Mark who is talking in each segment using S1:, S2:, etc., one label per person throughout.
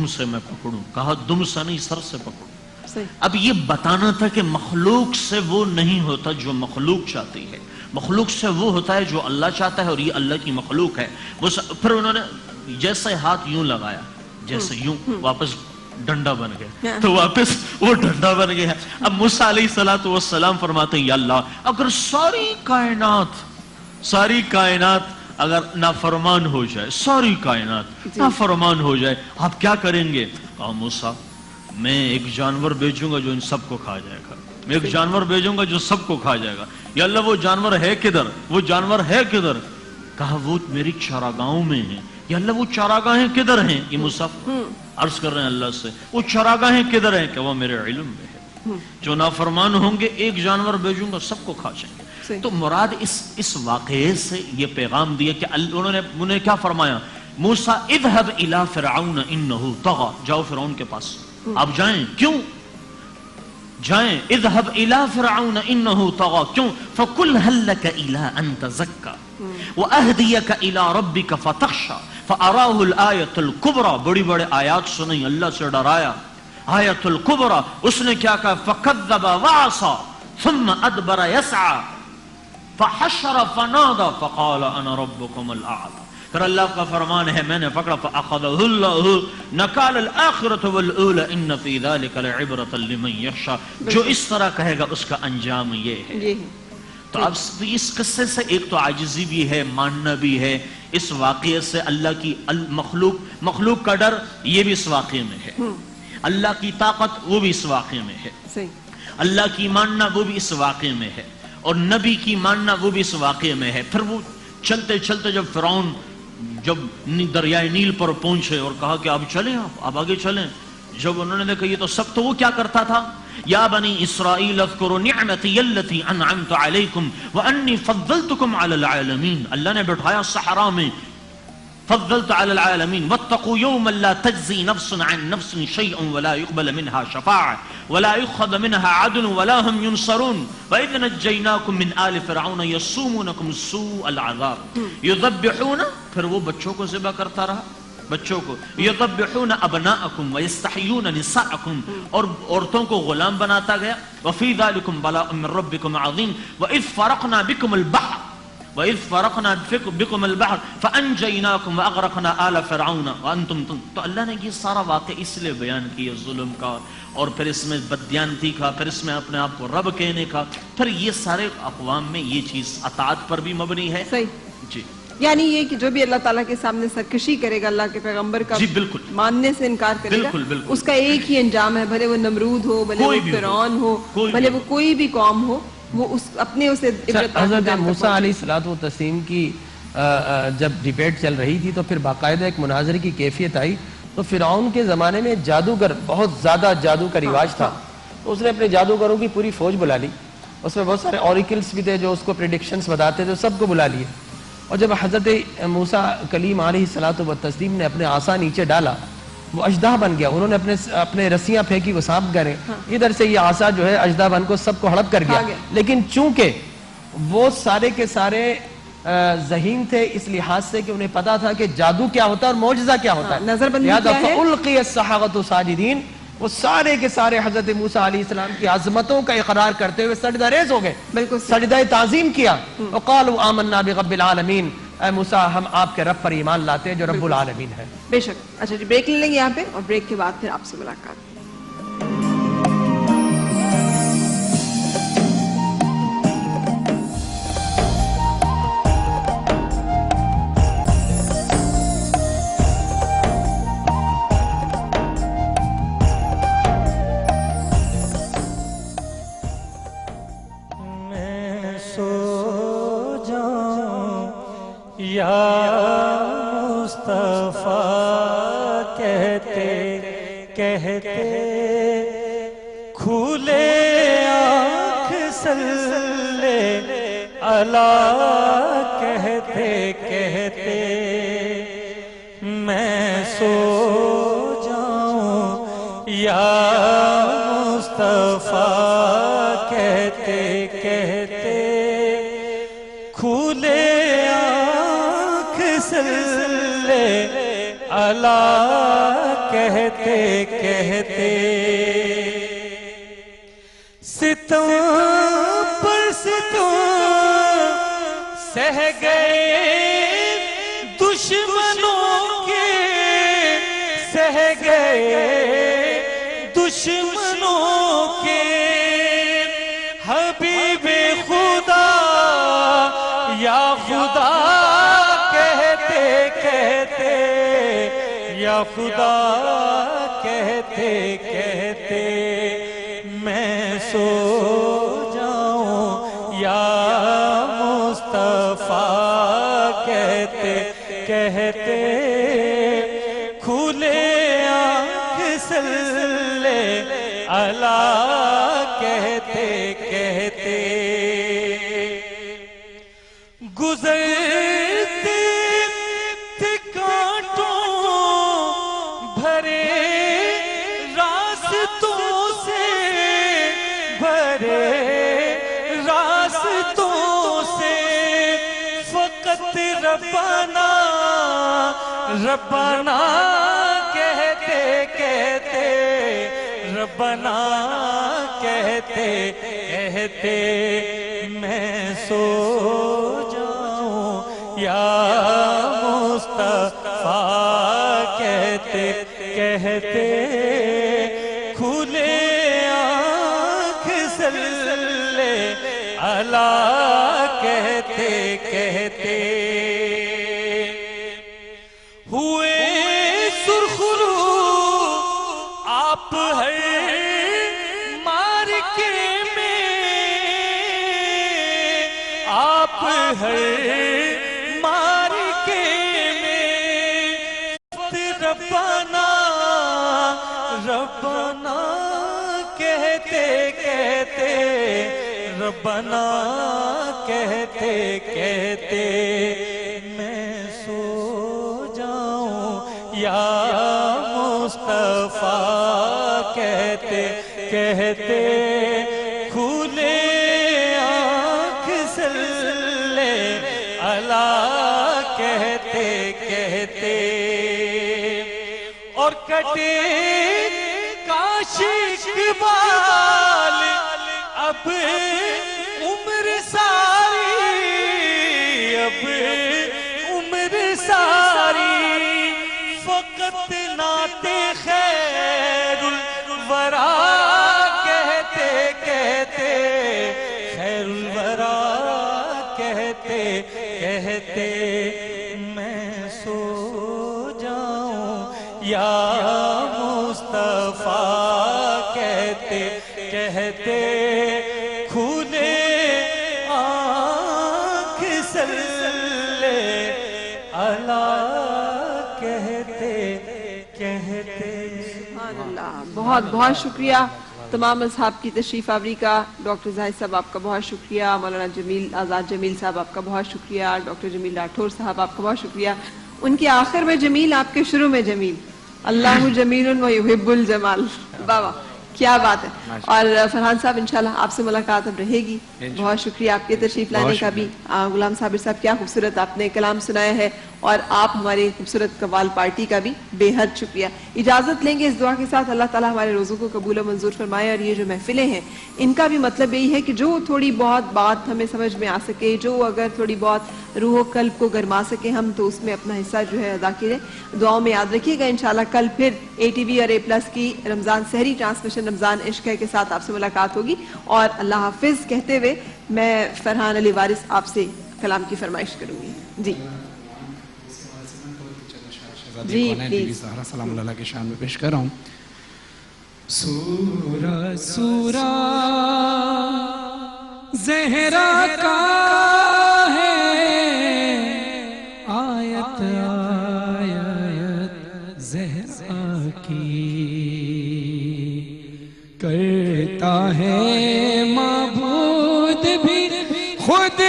S1: دم سے میں پکڑوں، کہا دم سے نہیں سر سے پکڑوں۔ اب یہ بتانا تھا کہ مخلوق سے وہ نہیں ہوتا جو مخلوق چاہتی ہے، مخلوق سے وہ ہوتا ہے جو اللہ چاہتا ہے، اور یہ اللہ کی مخلوق ہے۔ پھر انہوں نے جیسے ہاتھ یوں لگایا، جیسے یوں، واپس ڈنڈا بن گیا، تو واپس وہ ڈنڈا بن گیا۔ اب موسیٰ علیہ السلام فرماتے ہیں یا اللہ اگر ساری کائنات اگر نافرمان ہو جائے، ساری کائنات نافرمان ہو جائے، آپ کیا کریں گے؟ کہا موسیٰ میں ایک جانور بھیجوں گا جو ان سب کو کھا جائے گا، میں ایک جانور بھیجوں گا جو سب کو کھا جائے گا۔ یا اللہ وہ جانور ہے کدھر؟ وہ جانور ہے کدھر؟ کہا وہ میری چراگاہوں میں ہیں۔ یا اللہ وہ چراگاہیں کدھر ہیں؟ یہ موسیٰ عرض کر رہے ہیں اللہ سے، وہ چراگاہیں کدھر ہیں؟ کہ وہ میرے علم میں ہے، جو نافرمان ہوں گے ایک جانور بھیجوں گا سب کو کھا جائیں گے۔ تو مراد اس واقعے سے یہ پیغام دیا کہ انہوں نے کیا فرمایا؟ موسیٰ اذهب الى فرعون انه طغى، جاؤ فرعون کے پاس، آپ جائیں۔ کیوں جائیں؟ اذهب الى فرعون انه طغى، کیوں؟ فقل هل لك الى ان تزكى واهديك الى ربك فتخشى فاراه الايه الكبرى، بڑی بڑے آیات سنیں، اللہ سے ڈرایا، آیت الکبریٰ۔ اس نے کیا کہا؟ فکذب وعصى ثم ادبر يسعى فحشر فنادى فقال انا ربكم الاعلى۔ پھر اللہ کا فرمان ہے میں نے پکڑا، فاخذہ اللہ نکال الآخرۃ والأولى ان فی ذلک لعبرۃ لمن یخشی، جو اس طرح کہے گا اس کا انجام یہ ہے۔ تو اب اس قصے سے ایک تو عاجزی بھی ہے، ماننا بھی ہے، اس واقعے سے اللہ کی مخلوق کا ڈر یہ بھی اس واقعے میں ہے، اللہ کی طاقت وہ بھی اس واقعے میں ہے، اللہ کی ماننا وہ بھی اس واقعے میں ہے، اور نبی کی ماننا وہ بھی اس واقعے میں ہے۔ پھر وہ چلتے چلتے جب فرعون جب دریائے نیل پر پہنچے اور کہا کہ اب چلیں، آپ آگے چلیں، جب انہوں نے دیکھا یہ تو سب، تو وہ کیا کرتا تھا؟ یا بنی اسرائیل اذکروا نعمتی التی انعمت علیکم وانی فضلتکم علی العالمین، اللہ نے بٹھایا صحراء میں، فضلت علی العالمین واتقوا یوما لا تجزی نفس عن نفس شیئا ولا يقبل منها شفاعة ولا يؤخذ منها عدل ولا هم ينصرون وإذ نجيناكم من آل فرعون يصومونكم سوء العذاب يذبحون، پھر وہ بچوں کو ذبح کرتا رہا، بچوں کو، یذبحون ابناءکم ویستحیون نساءکم، اور عورتوں کو غلام بناتا گیا، وفی ذلکم بلاء من ربکم عظیم وإذ فرقنا بکم البحر وَإِذْ فَرَقْنَا بِكُمُ الْبَحْرَ فَأَنْجَيْنَاكُمْ وَأَغْرَقْنَا آلَ فِرْعَوْنَ وَأَنْتُمْ تو اللہ نے یہ سارا واقعہ اس لیے بیان کیا ظلم کا، اور پھر اس میں بددیانتی کا، پھر اس میں اپنے آپ کو رب کہنے کا، پھر یہ سارے اقوام میں یہ چیز اطاعت پر بھی مبنی ہے۔
S2: صحیح
S1: جی،
S2: یعنی یہ کہ جو بھی اللہ تعالیٰ کے سامنے سرکشی کرے گا، اللہ کے پیغمبر کا
S1: جی بالکل
S2: ماننے سے انکار کرے گا،
S1: بالکل
S2: اس کا ایک ہی انجام ہے، بھلے وہ نمرود ہو، بھلے وہ فرعون ہو، بھلے وہ کوئی بھی قوم ہو، وہ اپنے اسے عبرت۔
S3: حضرت موسیٰ علیہ السلام کی جب ڈیبیٹ چل رہی تھی تو پھر باقاعدہ ایک مناظرے کی کیفیت آئی، تو فرعون کے زمانے میں جادوگر، بہت زیادہ جادو کا رواج تھا، تو اس نے اپنے جادوگروں کی پوری فوج بلا لی، اس میں بہت سارے اوریکلز بھی تھے جو اس کو پریڈکشنز بتاتے تھے، سب کو بلا لیے، اور جب حضرت موسیٰ کلیم علیہ السلام نے اپنے عصا نیچے ڈالا، وہ اژدہا بن گیا، انہوں نے اپنے رسیاں پھینکی، وہ سانپ گرے، ادھر سے یہ عصا جو ہے اژدہا بن کو سب کو ہڑپ کر گیا، لیکن چونکہ وہ سارے کے سارے ذہین تھے اس لحاظ سے کہ انہیں پتا تھا کہ جادو کیا ہوتا ہے اور معجزہ کیا ہوتا ہے،
S2: نظر بندی کیا ہے،
S3: فَأُلْقِيَ السَّحَرَةُ سَاجِدِينَ، وہ سارے کے سارے حضرت موسیٰ علیہ السلام کی عظمتوں کا اقرار کرتے ہوئے سجدہ ریز ہو گئے، سجدہ تعظیم کیا، وَقَالُوا آمَنَّا بِرَبِّ الْعَالَمِينَ، اے موسیٰ ہم آپ کے رب پر ایمان لاتے ہیں جو رب العالمین ہے۔
S2: بے شک۔ اچھا جی، بریک لے لیں گے یہاں پہ، اور بریک کے بعد پھر آپ سے ملاقات۔
S4: کہتے کھولے آنکھ صلی اللہ کہتے کہتے میں سو جاؤں یا مصطفیٰ کہتے کہتے کھولے آنکھ صلی اللہ کہتے کہتے کہتے ستم پر ستم سہ گئے دشمنوں کے، سہ گئے دشمنوں کے، حبیب خدا یا خدا کہتے کہتے، یا خدا کہتے کہتے میں سو جاؤں، یا مصطفیٰ کہتے کہتے کھلے آنکھ صلی اللہ کہتے کہتے گزرتے تھے کانٹوں بھرے راستوں سے، بھرے راستوں سے، فقط ربنا ربنا کہتے کہتے، ربنا کہتے کہتے میں سو جاؤں، یا مصطفیٰ کہتے کہتے کھلے آنکھ صلی اللہ کہتے کہتے ہوئے سرخ رو آپ ہر مارکے میں، آپ ہر مارکے میں، ربنا ربنا کہتے کہتے، ربنا کہتے کہتے میں سو جاؤں، یا مصطفیٰ کہتے کہتے کھلے آنکھ صلی اللہ کہتے کہتے اور کٹے کاش اقبال اب عمر ساری، اب عمر ساری، فقط نعت خیر الورا کہتے کہتے، خیر الورا کہتے کہتے میں سو جاؤں، یا مصطفیٰ کہتے کہتے کھلے آنکھ صلی اللہ کہتے کہتے۔
S2: سبحان اللہ، بہت بہت شکریہ تمام اصحاب کی تشریف آوری کا۔ ڈاکٹر زاہد صاحب آپ کا بہت شکریہ، مولانا جمیل آزاد جمیل صاحب آپ کا بہت شکریہ، ڈاکٹر جمیل راٹھور صاحب آپ کا بہت شکریہ۔ ان کے آخر میں جمیل، آپ کے شروع میں جمیل، اللہ جمیل و یحب الجمال، واہ واہ کیا بات ہے۔ اور فرحان صاحب انشاءاللہ آپ سے ملاقات اب رہے گی، بہت شکریہ آپ کے تشریف لانے کا بھی۔ غلام صابر صاحب کیا خوبصورت آپ نے کلام سنایا ہے، اور آپ ہماری خوبصورت قوال پارٹی کا بھی بے حد شکریہ۔ اجازت لیں گے اس دعا کے ساتھ، اللہ تعالیٰ ہمارے روزوں کو قبول و منظور فرمائے، اور یہ جو محفلیں ہیں ان کا بھی مطلب یہی ہے کہ جو تھوڑی بہت بات ہمیں سمجھ میں آ سکے، جو اگر تھوڑی بہت روح و قلب کو گرما سکے ہم، تو اس میں اپنا حصہ جو ہے ادا کریں۔ دعاؤں میں یاد رکھیے گا، انشاءاللہ کل پھر ATV اور A+ کی رمضان سحری ٹرانسمیشن رمضان عشق ہے کے ساتھ آپ سے ملاقات ہوگی، اور اللہ حافظ کہتے ہوئے میں فرحان علی وارث آپ سے کلام کی فرمائش کروں گی۔ جی جی پلیز،
S5: سلام اللہ کی شان میں پیش کر رہا ہوں۔ سورہ سورہ زہرا کا ہے، آیت آیت زہرا کی، کرتا ہے معبود بھی خود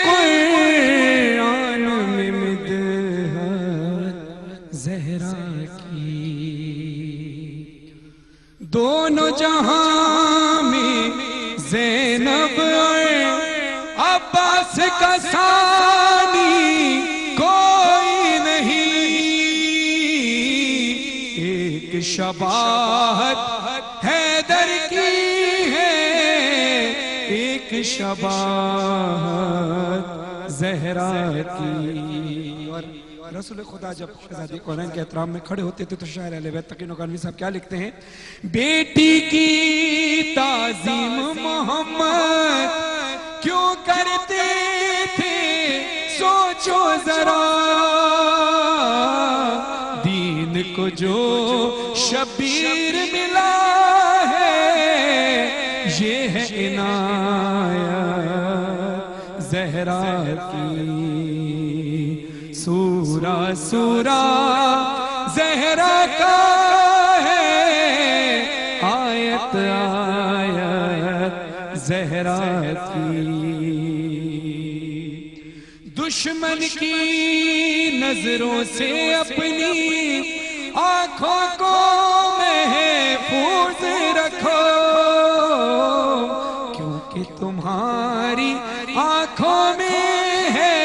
S5: قرآن میں مدحت زہرا کی، دونوں جہاں میں زینب اور عباس کا ثانی کوئی نہیں، ایک شباہت حیدر کی ہے، ایک شباہت زہرا کی. اور رسول خدا جب شہزادی کونین کے احترام میں کھڑے ہوتے تھے تو شاعر اہل بیت تقی نورانی صاحب کیا لکھتے ہیں؟ بیٹی کی تعظیم محمد کیوں کرتے تھے سوچو ذرا، دین کو جو شبیر ملا ہے یہ ہے عنایت زہرا کی. سورہ سورہ زہرا کا ہے، آیت آیت زہرا کی. دشمن کی نظروں سے اپنی آنکھوں کو محفوظ رکھو، کیونکہ تمہاری آنکھوں میں ہے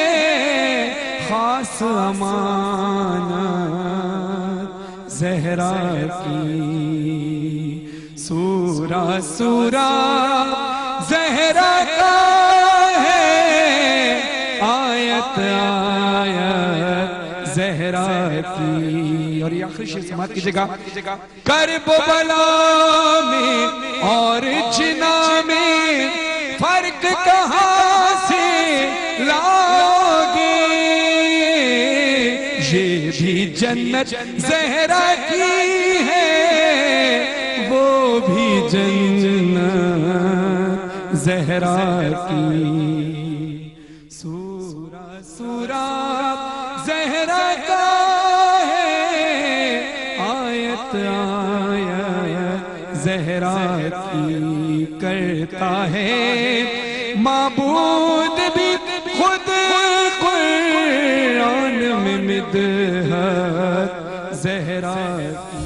S5: خاص امانت زہرا کی. سورہ سورہ زہرا کا ہے، آیت آیت زہرا کی. اور یہ آخری شعر سماعت کیجئے گا. کرب و بلا میں اور جنا میں فرق کہاں سے لاؤ گے، یہ بھی جنت زہرا کی ہے، وہ بھی جنت زہرا کی. سورہ سورہ زہرا کا ہے، آیت آیت زہرا کی. کرتا ہے معبود بھی خود قرآن میں مدحت زہرا کی.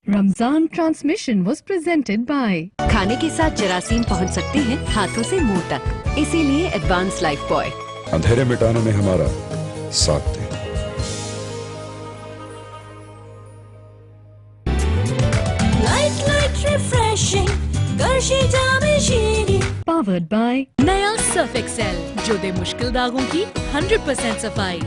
S6: رمضان ٹرانسمیشن واز presented by
S7: کھانے کے ساتھ جراثیم پہنچ سکتے ہیں ہاتھوں سے منہ تک، اسی لیے ایڈوانس لائف بوائے
S8: اندھیرے مٹانے میں ہمارا ساتھ دے.
S6: powered by
S9: نیا سرف ایکسل جو دے مشکل داغوں کی 100% صفائی.